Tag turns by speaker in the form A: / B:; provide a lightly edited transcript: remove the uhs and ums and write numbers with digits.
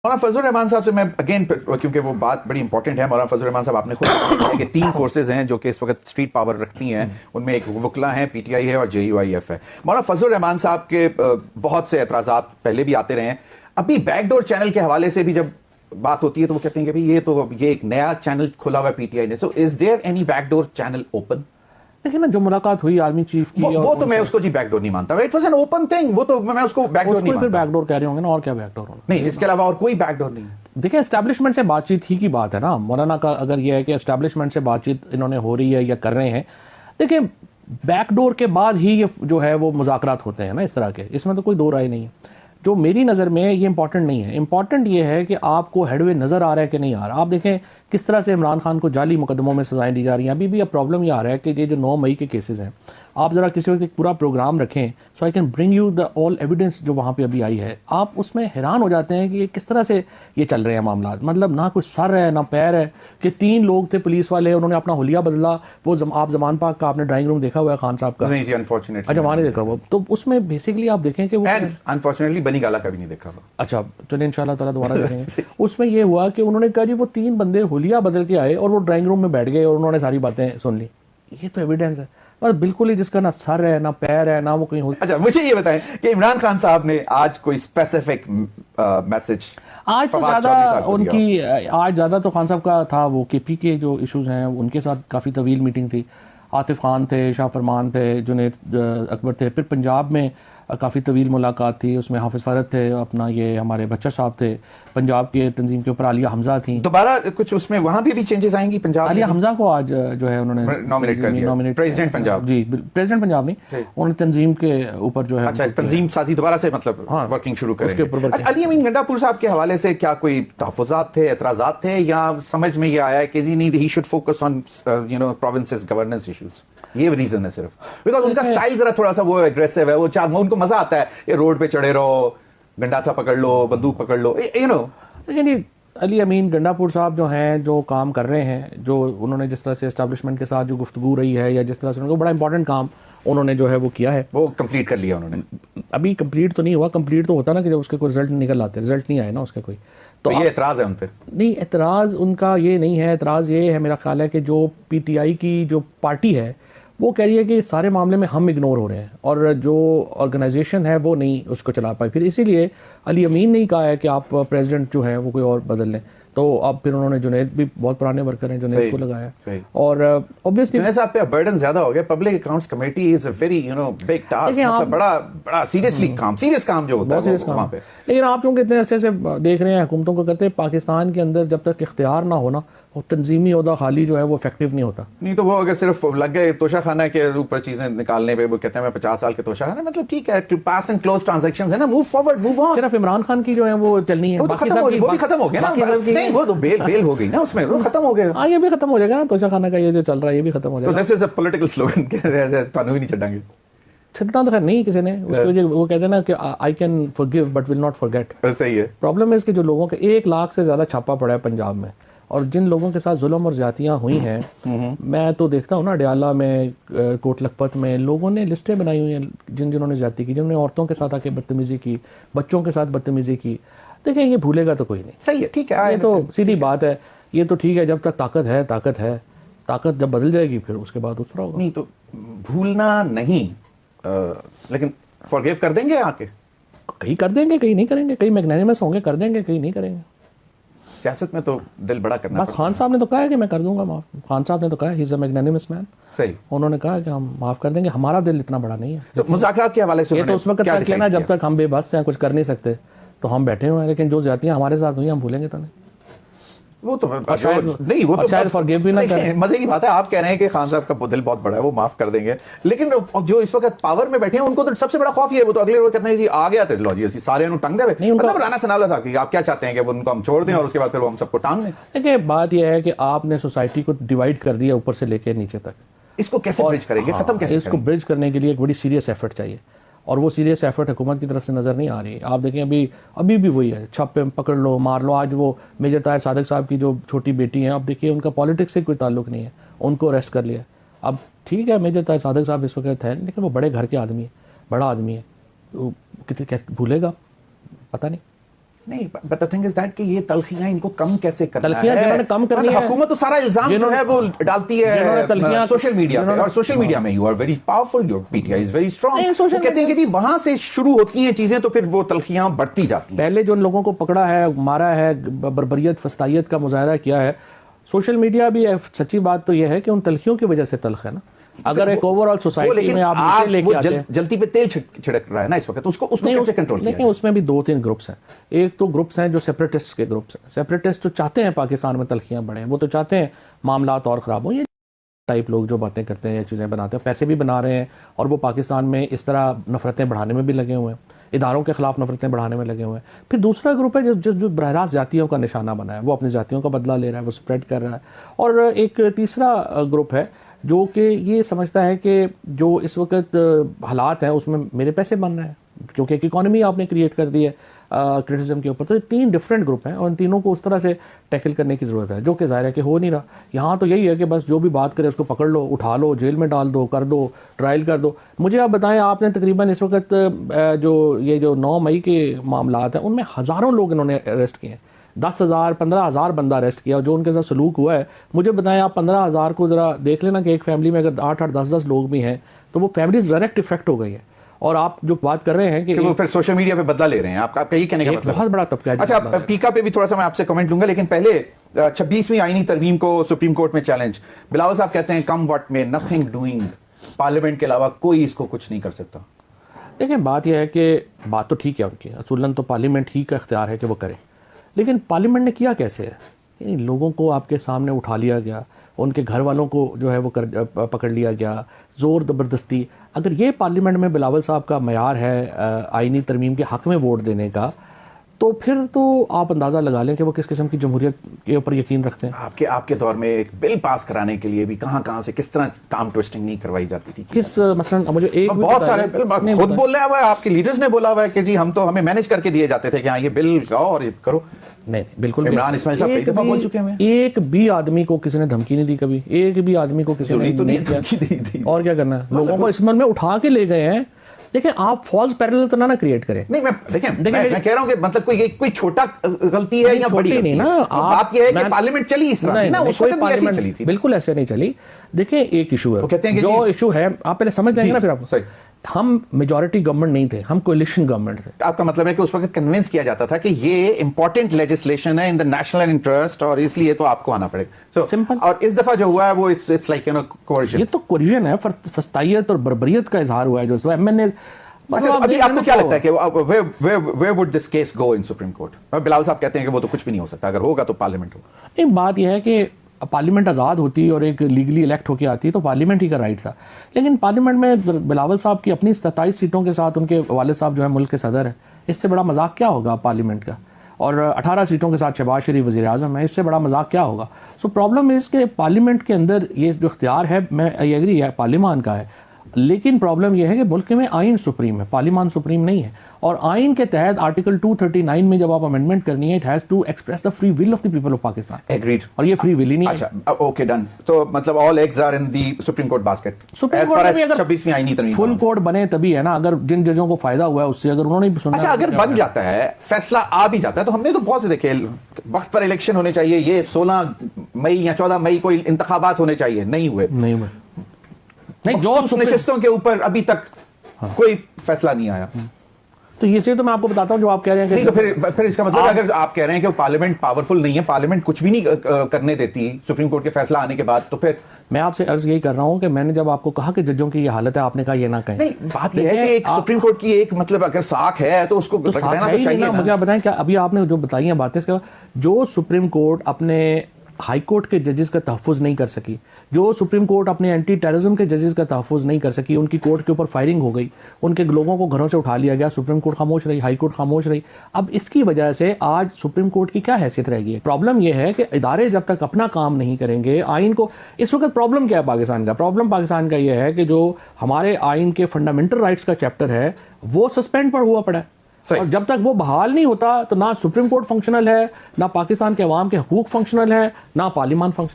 A: मौलाना फजल रहमान साहब से मैं अगेन, क्योंकि वो बात बड़ी इंपॉर्टेंट है। मौलाना फजल रहमान साहब, आपने खुद कहा कि 3 फोर्सेज हैं जो कि इस वक्त स्ट्रीट पावर रखती हैं, उनमें एक वकला है, पीटीआई है और जेयूआईएफ है। मौलाना फजल रहमान साहब के बहुत से एतराज़ात पहले भी आते रहे हैं। अभी बैकडोर चैनल के हवाले से भी जब बात होती है तो वो कहते हैं कि भाई ये एक नया चैनल खुला हुआ है पीटीआई ने। So is there any backdoor channel open?
B: देखिए ना, जो मुलाकात हुई आर्मी चीफ की,
A: वो तो मैं उसको जी बैकडोर नहीं मानता। It was an open thing, वो तो मैं उसको बैकडोर नहीं मानता।
B: बैकडोर कह रहे होंगे ना, और क्या बैकडोर होना?
A: नहीं, इसके अलावा और कोई बैकडोर नहीं।
B: देखिए, एस्टैब्लिशमेंट से बातचीत ही की बात है ना मौलाना का। अगर ये है कि एस्टैब्लिशमेंट से बातचीत इन्होंने हो रही है या कर रहे हैं, देखिए बैकडोर के बाद ही ये जो है वो मुज़ाकरात होते हैं ना इस तरह के, इसमें तो कोई दो राय नहीं है। जो मेरी नज़र में ये इंपॉर्टेंट नहीं है, इंपॉर्टेंट ये है कि आपको हेडवे नज़र आ रहा है कि नहीं आ रहा। आप देखें किस तरह से इमरान खान को जाली मुकदमों में सजाएं दी जा रही हैं। अभी भी अब प्रॉब्लम ये आ रहा है कि ये जो 9 मई के केसेस हैं, आप ज़रा किसी वक्त एक पूरा प्रोग्राम रखें, so I can bring you the all evidence जो वहाँ पे अभी आई है। आप उसमें हैरान हो जाते हैं कि ये किस तरह से ये चल रहे हैं मामला। मतलब ना कोई सर है ना पैर है, कि 3 लोग थे पुलिस वाले, उन्होंने अपना हुलिया बदला। वो आप जमान पाक का आपने ड्राइंग रूम देखा हुआ है खान साहब का?
A: नहीं जी, अनफॉर्चुनेटली।
B: अच्छा, वहाँ नहीं देखा वो तो। उसमें बेसिकली आप देखें कि वो
A: अनफॉर्चुनेटली बनी गाला का भी नहीं देखा।
B: अच्छा, चलिए इंशाल्लाह ताला दोबारा देखेंगे। उसमें ये हुआ कि उन्होंने कहा जी वो 3 बंदे हुलिया बदल के आए और वो ड्राइंग रूम में बैठ गए और उन्होंने सारी बातें सुन ली। ये तो एविडेंस है, पर बिल्कुल ही जिसका ना सर है ना पैर है ना वो कहीं हो।
A: अच्छा, मुझे ये बताएं कि इमरान खान साहब ने आज कोई स्पेसिफिक मैसेज
B: आज तो ज़्यादा उनकी, आज ज़्यादा तो खान साहब का था वो केपी के जो इश्यूज़ हैं उनके साथ काफ़ी तवील मीटिंग थी। आतिफ खान थे, शाह फरमान थे, जुनैद अकबर थे। फिर पंजाब में काफ़ी तवील मुलाकात थी, उसमें हाफिज़ फ़रद थे, अपना ये हमारे बच्चर साहब थे। पंजाब के तंजीम के ऊपर आलिया हमजा थी।
A: दोबारा कुछ उसमें वहाँ भी चेंजेस आएंगी पंजाब?
B: आलिया हमजा को आज जो है उन्होंने
A: नॉमिनेट कर दिया, प्रेसिडेंट पंजाब।
B: जी, प्रेसिडेंट पंजाब नहीं, उन्होंने तंजीम के ऊपर जो है,
A: अच्छा, तंजीम साजी दोबारा से मतलब वर्किंग शुरू करेंगे। अली अमीन गंडापुर साहब के हवाले से क्या कोई तहफ़्फ़ुज़ात थे, एतराज़ात थे, या समझ में ये आया कि नहीं, he should focus on provinces governance issues? ये रीजन है सिर्फ बिकॉज उनका स्टाइल जरा थोड़ा सा वो एग्रेसिव है, वो उनको मजा आता है ये रोड पे चढ़े रहो, गंडासा पकड़ लो, बंदूक पकड़ लो,
B: लेकिन ये अली अमीन गंडापुर साहब जो हैं, जो काम कर रहे हैं, जो उन्होंने जिस तरह से एस्टैब्लिशमेंट के साथ जो गुफ्तगू रही है, या जिस तरह से उनको बड़ा इंपॉर्टेंट काम उन्होंने जो है वो किया है,
A: वो कंप्लीट कर लिया उन्होंने।
B: अभी कंप्लीट तो नहीं हुआ। कंप्लीट तो होता ना कि जब उसके कोई रिजल्ट निकल आते, रिजल्ट नहीं आए ना उसके कोई,
A: तो ये एतराज़ है उन पर? नहीं,
B: एतराज़ उनका ये नहीं है। एतराज़ ये है मेरा ख्याल है कि जो पीटीआई की जो पार्टी है वो कह रही है कि इस सारे मामले में हम इग्नोर हो रहे हैं, और जो ऑर्गेनाइजेशन है वो नहीं उसको चला पाई। फिर इसीलिए अली अमीन ने कहा है कि आप प्रेसिडेंट जो है वो कोई और बदल लें। तो अब फिर उन्होंने जुनैद भी बहुत पुराने वर्कर हैं, जुनैद को लगाया। और ऑब्वियसली
A: जुनैद साहब पे बर्डन ज्यादा हो गया। Public accounts committee is a very big task, मतलब बड़ा सीरियस काम जो होता है वहाँ पे।
B: लेकिन आप चूंकि इतने अरसे से देख रहे हैं हुकूमतों को करते, पाकिस्तान के अंदर जब तक इख्तियार ना होना, और तंजीमी ओहदा खाली जो है वो इफेक्टिव नहीं होता।
A: नहीं तो वो अगर सिर्फ लग गए तोशा खाना के ऊपर चीजें निकालने पे, वो कहते हैं मैं 50 साल के तोशा खाना, मतलब ठीक है, पास एंड क्लोज ट्रांजैक्शंस है ना, मूव फॉरवर्ड, मूव ऑन।
B: सिर्फ इमरान खान की जो है वो चलनी है,
A: वो भी खत्म हो गया ना। नहीं, वो तो बेल हो गई ना उसमें, वो खत्म हो गया।
B: हाँ, ये भी खत्म हो जाएगा ना, तोशा खाना का ये जो चल रहा है ये भी खत्म हो जाएगा।
A: तो this is a political slogan के तानू ही नहीं छटांगे।
B: छटना तो खैर नहीं किसी ने उसको, वो कहते हैं ना कि I can forgive but will not forget.
A: सही है।
B: प्रॉब्लम है इसके जो लोगों के 1 लाख से ज्यादा छापा पड़ा है पंजाब में, और जिन लोगों के साथ जुल्म और ज्यादतियाँ हुई हैं, मैं तो देखता हूँ ना अडयाला में, कोट लखपत में, लोगों ने लिस्टें बनाई हुई हैं जिन्होंने ज्यादती की, जिन्होंने औरतों के साथ आके बदतमीजी की, बच्चों के साथ बदतमीजी की। देखिए, ये भूलेगा तो कोई नहीं।
A: सही है, ठीक है,
B: ये तो सीधी बात है। ये तो ठीक है, जब तक ताकत है, ताकत जब बदल जाएगी फिर उसके बाद दूसरा होगा।
A: नहीं तो भूलना नहीं, लेकिन फॉरगिव कर देंगे आके?
B: कहीं कर देंगे, कहीं नहीं करेंगे, कहीं मैग्नेनिमस होंगे कर देंगे, कहीं नहीं करेंगे।
A: सियासत में तो दिल बड़ा करना
B: बस खान साहब ने तो कहा है कि मैं कर दूंगा माफ। खान साहब ने तो कहा ही इज अ मैग्नेनिमस मैन।
A: सही,
B: उन्होंने कहा कि हम माफ कर देंगे, हमारा दिल इतना बड़ा नहीं है।
A: तो मुज़ाकरात के हवाले से
B: ये तो उस वक्त तक लेना जब तक हम बेबस हैं, कुछ कर नहीं सकते, तो हम बैठे हुए हैं। लेकिन जो ज्यादतियां हमारे साथ हुई हम भूलेंगे तो नहीं।
A: वो तो
B: नहीं, वो तो शायद फॉरगिव भी ना करें।
A: मजे की बात है, आप कह रहे हैं कि खान साहब का दिल बहुत बड़ा है, वो माफ कर देंगे। लेकिन जो इस वक्त पावर में बैठे हैं उनको तो सबसे बड़ा खौफ ये है, वो तो अगले रोज कहते हैं जी आ गया था, लो जी सारे टंग दे। मतलब राना सनाला था कि आप क्या चाहते हैं कि उनको हम छोड़ दें और उसके बाद फिर वो हम सबको टांग दें।
B: देखिए, बात यह है कि आपने सोसाइटी को डिवाइड कर दिया ऊपर से लेकर नीचे तक।
A: इसको कैसे ब्रिज करेंगे, खत्म कैसे?
B: इसको ब्रिज करने के लिए एक बड़ी सीरियस एफर्ट चाहिए, और वो सीरियस एफर्ट हुकूमत की तरफ से नज़र नहीं आ रही। आप देखें अभी भी वही है, छापे पकड़ लो, मार लो। आज वो मेजर ताहिर सादिक साहब की जो छोटी बेटी हैं, अब देखिए उनका पॉलिटिक्स से कोई ताल्लुक नहीं है, उनको अरेस्ट कर लिया। अब ठीक है, मेजर ताहिर सादिक साहब इस वक्त हैं, लेकिन वो बड़े घर के आदमी है, बड़ा आदमी है, तो कितने कैसे भूलेगा, पता नहीं।
A: नहीं, but the thing is that कि ये तलखियां इनको कम कैसे करना
B: तलखियां
A: है?
B: जिन्होंने कम करनी है,
A: हुकूमत तो सारा इल्जाम जो है वो डालती है सोशल मीडिया पे, और सोशल मीडिया में you are very powerful, your PTI is very strong, वो कहते हैं कि जी वहां से शुरू होती हैं चीजें तो फिर वो तलखियां बढ़ती जाती हैं।
B: पहले जो उन लोगों को पकड़ा है, मारा है, बर्बरियत फस्तायत का मुजाहरा किया है, सोशल मीडिया भी सच्ची बात तो यह है कि उन तलखियों की वजह से तल्ख है ना। अगर एक ओवरऑल सोसाइटी में आप नीचे लेके आते हैं,
A: जलती पे तेल छिड़क रहा है ना इस वक्त, उसको कैसे कंट्रोल किया?
B: लेकिन उसमें भी 2-3 ग्रुप्स हैं। एक तो ग्रुप्स हैं जो सेपरेटिस्ट के ग्रुप्स हैं। सेपरेटिस्ट तो चाहते हैं पाकिस्तान में तलखियां बढ़ें, वो तो चाहते हैं मामलात और ख़राब हो। ये टाइप लोग जो बातें करते हैं या चीज़ें बनाते हैं, पैसे भी बना रहे हैं, और वो पाकिस्तान में इस तरह नफरतें बढ़ाने में भी लगे हुए हैं, इदारों के खिलाफ नफरतें बढ़ाने में लगे हुए हैं। फिर दूसरा ग्रुप है जो बरह रास्त जातियों का निशाना बना है, वो अपनी जातियों का बदला ले रहा है, वो स्प्रेड कर रहा है। और एक तीसरा ग्रुप है जो कि ये समझता है कि जो इस वक्त हालात हैं उसमें मेरे पैसे बन रहे हैं, क्योंकि एक इकॉनमी आपने क्रिएट कर दी है क्रिटिसिज्म के ऊपर। तो ये 3 डिफरेंट ग्रुप हैं और इन तीनों को उस तरह से टैकल करने की ज़रूरत है, जो कि ज़ाहिर है कि हो नहीं रहा। यहाँ तो यही है कि बस जो भी बात करे उसको पकड़ लो, उठा लो, जेल में डाल दो, कर दो, ट्रायल कर दो। मुझे आप बताएं, आपने तकरीबन इस वक्त जो 9 मई के मामलात हैं उनमें हज़ारों लोग इन्होंने अरेस्ट किए हैं, 10,000 15,000 बंदा अरेस्ट किया, जो उनके साथ सलूक हुआ है। मुझे बताएं, आप 15,000 को ज़रा देख लेना कि एक फैमिली में अगर 8-8 10-10 लोग भी हैं तो वो फैमिली डायरेक्ट इफेक्ट हो गई है। और आप जो बात कर रहे हैं कि
A: वो फिर सोशल मीडिया पे बदला ले रहे हैं, आपका ये कहने का मतलब
B: बहुत बड़ा तबका है।
A: अच्छा, पीका पे भी थोड़ा सा मैं आपसे कमेंट लूंगा, लेकिन पहले 26वीं आईनी तरमीम को सुप्रीम कोर्ट में चैलेंज। बिलावल साहब कहते हैं कम व्हाट में, नथिंग डूइंग, पार्लियामेंट के अलावा कोई इसको कुछ नहीं कर सकता।
B: देखिए, बात यह है कि बात तो ठीक है उनकी, असूलन तो पार्लियामेंट ही का इख्तियार है कि वो करे, लेकिन पार्लियामेंट ने किया कैसे है? लोगों को आपके सामने उठा लिया गया, उनके घर वालों को जो है वो पकड़ लिया गया, ज़ोर ज़बरदस्ती। अगर ये पार्लियामेंट में बिलावल साहब का मयार है आईनी तरमीम के हक़ में वोट देने का, तो फिर तो आप अंदाज़ा लगा लें कि वो किस किस्म की जमहूरियत के ऊपर यकीन रखते हैं।
A: आपके दौर में एक बिल पास कराने के लिए भी कहां से किस तरह काम ट्विस्टिंग नहीं करवाई जाती थी?
B: किस मसलन मुझे एक
A: बहुत सारे बिल खुद बोला हुआ है, आपके लीडर्स ने बोला हुआ है कि जी हमें मैनेज करके दिए जाते थे कि हाँ ये बिल लाओ और ये करो।
B: नहीं, बिल्कुल।
A: इमरान इस्माइल साहब कई दफा बोल चुके हैं।
B: एक भी आदमी को किसी ने धमकी नहीं दी कभी, एक भी आदमी को किसी ने नहीं किया। और क्या करना है, लोगों को इस मन में उठा के ले गए हैं। देखिए, आप फॉल्स पैरेलल तो ना क्रिएट करें।
A: नहीं, मैं कह रहा हूं कि मतलब कोई छोटा गलती है या बड़ी
B: नहीं ना।
A: बात यह है कि पार्लियामेंट चली इस तरह ना, उस वक्त भी ऐसी चली थी।
B: बिल्कुल ऐसे नहीं चली। देखिए, एक इशू है, जो इशू है आप पहले समझ जाएंगे ना, फिर आप हम मेजॉरिटी गवर्नमेंट नहीं थे, हम कोलिशन गवर्नमेंट थे।
A: आपका मतलब है कि उस वक्त कन्विंस किया जाता था कि ये इंपॉर्टेंट लेजिस्लेशन है इन द नेशनल इंटरेस्ट और इसलिए तो आपको आना पड़ेगा।
B: सिंपल।
A: और इस दफा जो हुआ है वो इट्स लाइक कोरिजन।
B: ये तो कोरिजन है, फस्तायत और बर्बरियत का इजहार हुआ है जो एमएनए।
A: अच्छा, अभी आपको क्या लगता है कि where would this case go in Supreme Court? Bilawal साहब कहते हैं कि वो तो कुछ भी नहीं हो सकता, अगर होगा तो पार्लियामेंट होगा।
B: एक बात यह है कि पार्लियामेंट आज़ाद होती और एक लीगली इलेक्ट होकर आती तो पार्लियामेंट ही का राइट था, लेकिन पार्लियामेंट में बिलावल साहब की अपनी 27 सीटों के साथ उनके वालिद साहब जो है मुल्क के सदर हैं, इससे बड़ा मजाक क्या होगा पार्लियामेंट का? और 18 सीटों के साथ शहबाज शरीफ वज़ीर आज़म है, इससे बड़ा मजाक क्या होगा? सो प्रॉब्लम इज़ कि पार्लियामेंट के अंदर ये जो इख्तियार है, मैं आई एग्री है, पार्लियामान का है, लेकिन प्रॉब्लम यह है कि मुल्क में आइन सुप्रीम है, पार्लियामान सुप्रीम नहीं है। और आइन के तहत आर्टिकल 239 में जब आप अमेंडमेंट करनी है, it has to express the free will of the people of Pakistan.
A: Agreed.
B: और ये फ्री विल ही नहीं है।
A: अच्छा, ओके, डन। तो मतलब all eggs are in the Supreme Court basket.
B: Supreme Court में अगर
A: 26वीं आईनी तरमीम
B: फुल कोर्ट बने तभी है ना, अगर जिन जजों को फायदा हुआ है उससे, अगर उन्होंने भी सुना।
A: अच्छा, अगर बन जाता है, फैसला आ भी जाता है, तो हमने तो बहुत से देखे वक्त पर इलेक्शन होने चाहिए, ये 16 मई या 14 मई को इंतखाबात होने चाहिए, नहीं हुए। नहीं, जो नशिस्तों के ऊपर अभी तक कोई फैसला नहीं आया।
B: तो ये चीज तो मैं आपको बताता हूं जो आप कह रहे हैं।
A: नहीं, तो फिर इसका मतलब अगर आप कह रहे हैं कि पार्लियामेंट पावरफुल नहीं है, पार्लियामेंट कुछ भी नहीं करने देती सुप्रीम कोर्ट के फैसला आने के बाद, तो फिर
B: मैं आपसे अर्ज यही कर रहा हूं कि मैंने जब आपको कहा कि जजों की ये हालत है, आपने कहा ये ना कहें।
A: नहीं, बात यह है कि एक सुप्रीम कोर्ट की एक मतलब अगर साख है तो उसको रहना तो चाहिए ना।
B: मुझे आप बताएं, क्या अभी आपने जो बताई हैं बातें, जो सुप्रीम कोर्ट अपने हाई कोर्ट के जजेस का तहफ़्फ़ुज़ नहीं कर सकी, जो सुप्रीम कोर्ट अपने एंटी टेररिज्म के जजेस का तहफ़्फ़ुज़ नहीं कर सकी, उनकी कोर्ट के ऊपर फायरिंग हो गई, उनके लोगों को घरों से उठा लिया गया, सुप्रीम कोर्ट खामोश रही, हाई कोर्ट खामोश रही। अब इसकी वजह से आज सुप्रीम कोर्ट की क्या हैसियत रह गई है? प्रॉब्लम यह है कि इदारे जब तक अपना काम नहीं करेंगे, आइन को, इस वक्त प्रॉब्लम क्या है पाकिस्तान का? प्रॉब्लम पाकिस्तान का यह है कि जो हमारे आइन के फंडामेंटल राइट्स का चैप्टर है वो सस्पेंड पर हुआ पड़ा है, और जब तक वो बहाल नहीं होता तो ना सुप्रीम कोर्ट फंक्शनल है, ना पाकिस्तान के अवाम के हकूक फंक्शनल है, ना पार्लियामान फंक्शनल।